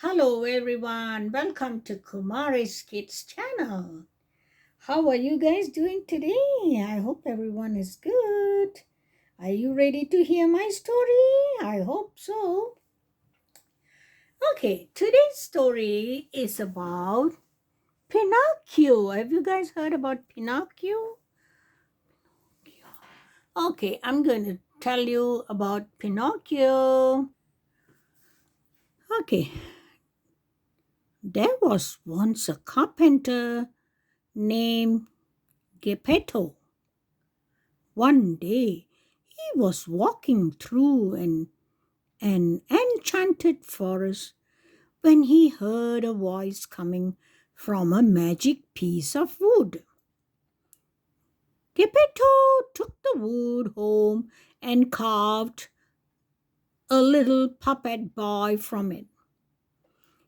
Hello everyone, welcome to Kumari's Kids channel. How are you guys doing today? I hope everyone is good. Are you ready to hear my story? I hope so. Okay, today's story is about Pinocchio. Have you guys heard about Pinocchio? Okay, I'm going to tell you about Pinocchio. Okay, there was once a carpenter named Geppetto. One day he was walking through an enchanted forest when he heard a voice coming from a magic piece of wood. Geppetto took the wood home and carved a little puppet boy from it.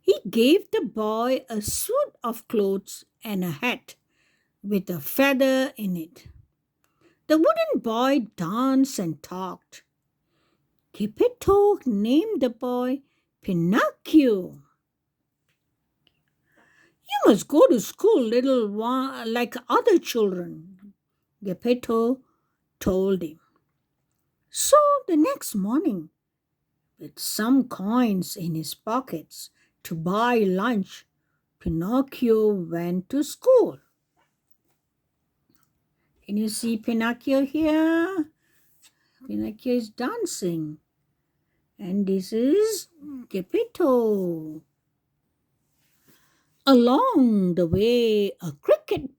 He gave the boy a suit of clothes and a hat with a feather in it. The wooden boy danced and talked. Geppetto named the boy Pinocchio. You must go to school, little one, like other children, Geppetto told him. So the next morning, with some coins in his pockets to buy lunch, Pinocchio went to school. Can you see Pinocchio here? Pinocchio is dancing. And this is Geppetto. Along the way, a cricket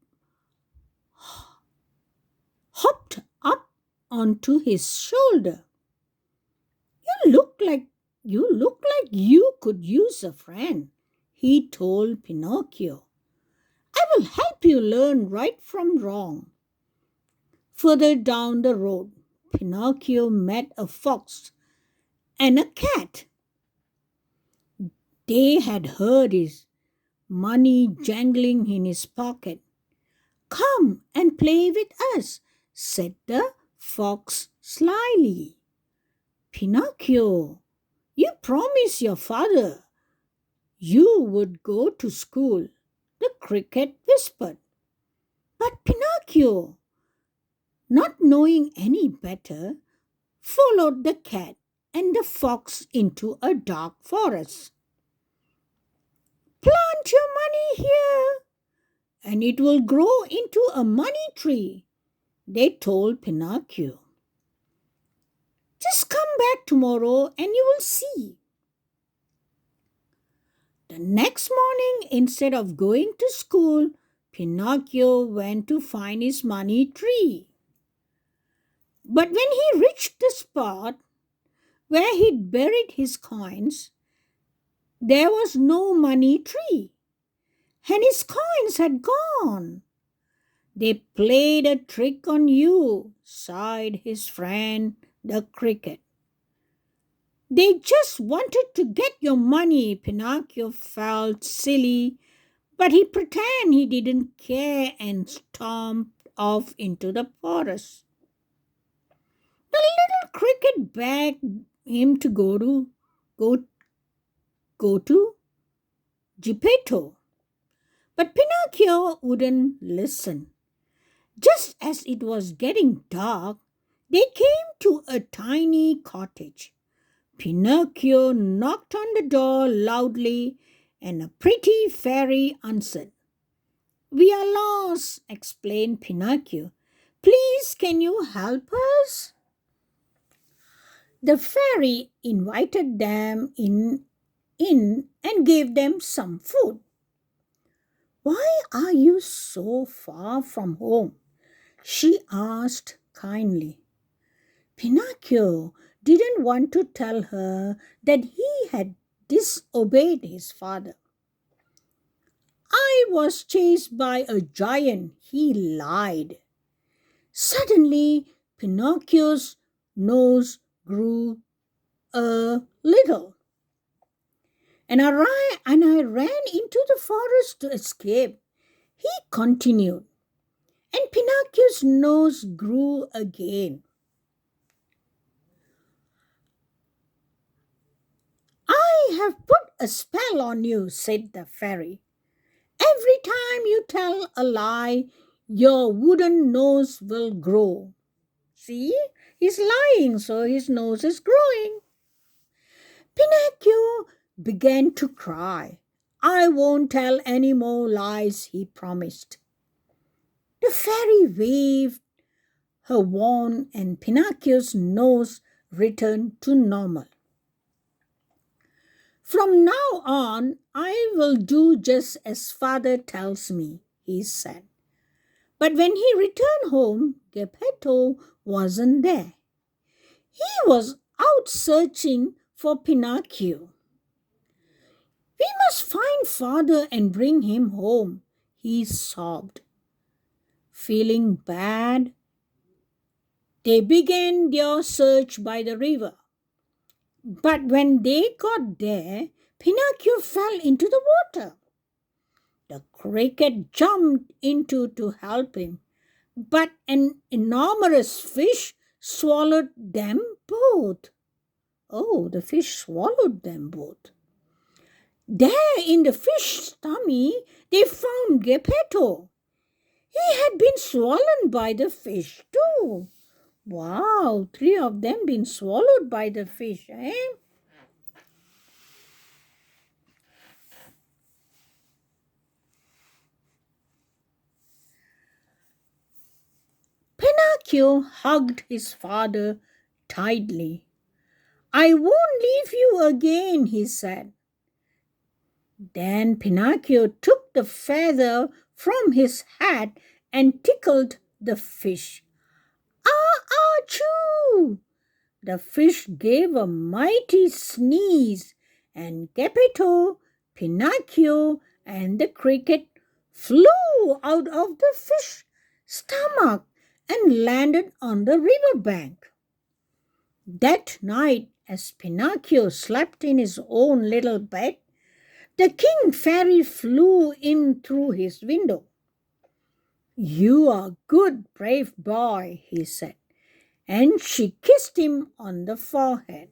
hopped up onto his shoulder. You look like you could use a friend, he told Pinocchio. I will help you learn right from wrong. Further down the road, Pinocchio met a fox and a cat. They had heard his money jangling in his pocket. Come and play with us, said the fox slyly. Pinocchio, you promised your father you would go to school, the cricket whispered. But Pinocchio, not knowing any better, followed the cat and the fox into a dark forest. Plant your money here, and it will grow into a money tree, they told Pinocchio. Just come back tomorrow and you will see. The next morning, instead of going to school, Pinocchio went to find his money tree. But when he reached the spot where he'd buried his coins, there was no money tree, and his coins had gone. They played a trick on you, sighed his friend the cricket. They just wanted to get your money. Pinocchio felt silly, but he pretended he didn't care and stomped off into the forest. The little cricket begged him to go go to Geppetto, but Pinocchio wouldn't listen. Just as it was getting dark, they came to a tiny cottage. Pinocchio knocked on the door loudly, and a pretty fairy answered. We are lost, explained Pinocchio. Please, can you help us? The fairy invited them in and gave them some food. Why are you so far from home? She asked kindly. Pinocchio didn't want to tell her that he had disobeyed his father. I was chased by a giant, he lied. Suddenly, Pinocchio's nose grew a little, and I ran into the forest to escape. He continued, and Pinocchio's nose grew again. I have put a spell on you, said the fairy. Every time you tell a lie, your wooden nose will grow. See, he's lying, so his nose is growing. Pinocchio began to cry. I won't tell any more lies, he promised. The fairy waved her wand, and Pinocchio's nose returned to normal. From now on, I will do just as father tells me, he said. But when he returned home, Geppetto wasn't there. He was out searching for Pinocchio. We must find father and bring him home, he sobbed. Feeling bad, they began their search by the river. But when they got there, Pinocchio fell into the water. The cricket jumped into to help him, but an enormous fish swallowed them both. Oh, the fish swallowed them both. There in the fish's tummy, they found Geppetto. He had been swallowed by the fish too. Wow, three of them been swallowed by the fish, eh? Pinocchio hugged his father tightly. I won't leave you again, he said. Then Pinocchio took the feather from his hat and tickled the fish. Ah, ah, choo! The fish gave a mighty sneeze, and Geppetto, Pinocchio, and the cricket flew out of the fish's stomach and landed on the river bank. That night, as Pinocchio slept in his own little bed, the king fairy flew in through his window. You are good, brave boy, he said, and she kissed him on the forehead.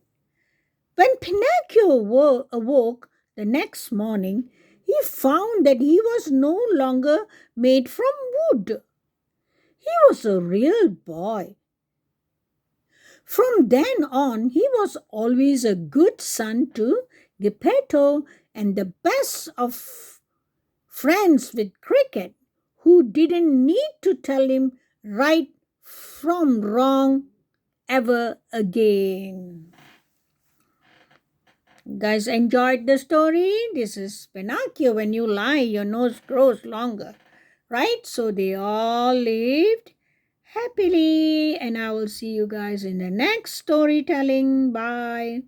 When Pinocchio awoke the next morning, he found that he was no longer made from wood. He was a real boy. From then on, he was always a good son to Geppetto and the best of friends with Cricket, who didn't need to tell him right from wrong ever again. Guys, enjoyed the story? This is Pinocchio. When you lie, your nose grows longer, right? So they all lived happily, and I will see you guys in the next storytelling. Bye.